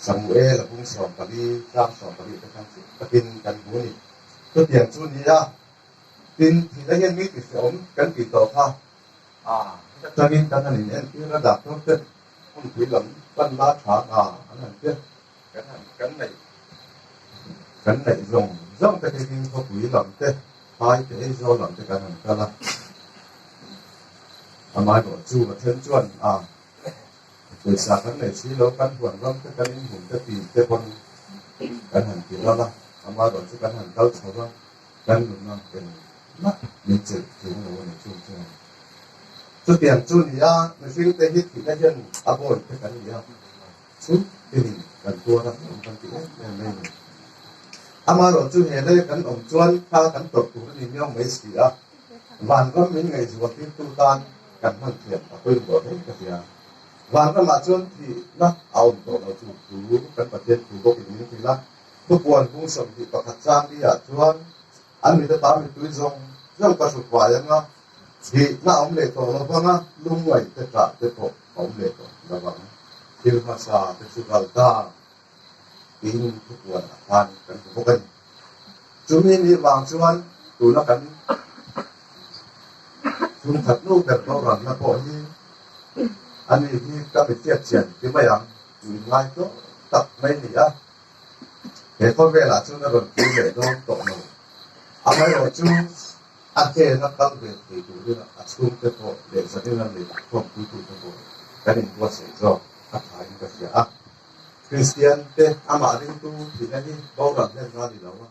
Samuel là cũng sòng cả đi ra sòng cả đi cái thằng cái tin cần bố này tôi tiền chú đi ra tin thì đã nhân biết thì sống cần kỳ tổ ha cho nên cái này nên cái nó đạt tốt nhất không quý lắm văn bá trả anh làm tiếp cái này dùng giống cái kinh có quý lắm thế hai cái do lắm cái này cái là mai của chú và thiên chuẩn người xã cái này chỉ lo căn hoàn lắm cái hùng cái tiền cái con cái hàng tiền đó là mai của chú cái hàng tao cháu đó cái người nó cái mắt mình chỉ chúng nó này chung chung chú tiền chú này mình suy nghĩ hết thì cái dân bồi cái này chú thì cần tua đó không cần tiền nên mai của chú hè đây cái ông chuan pha cái tổ của cái nhau mấy gì vạn có mấy ngày ruột cái tu tan cần hoàn thiện quên bỏ hết cái gì vạn cái mà chuan thì nó ao tổ là chủ cái vật chất chủ có cái gì thì làทุกวันพุ่งส่งที่ประคับจ้างที่ชวนอันนี้จะตามไปตุยจงเรื่องประสบการณ์ยังไงที่น่าอมเล็กตัวเราพังอ่ะลุงไหวจะกะจะพบอมเล็กตัวระวังที่ภาษาเป็นสุขภาพปีนทุกวันทานกันทุกคนจุดนี้มีบางชวนตัวนักกันชุมถัดลูกแบบเราหลังนะพอที่อันนี้ที่ก็ไปเทียบเฉียนที่ไม่ยังอยู่ง่ายก็ตัดไม่หนีอ่ะเห็นคนเวลาช่วงนั้นเราคุยเลยต้องตกลงอะไรเราช่วงอันเทนักตั้งเวทีดูด้วยนะช่วงเฉพาะเด็กสักนิดนึงเลยพวกคุยคุยกันบ่กันอีกว่าเสียจออัฐานก็เสียคริสเตียนเตะอามาริงตูที่นั่นนี่เบาหลังแน่นอนดีแล้วว่า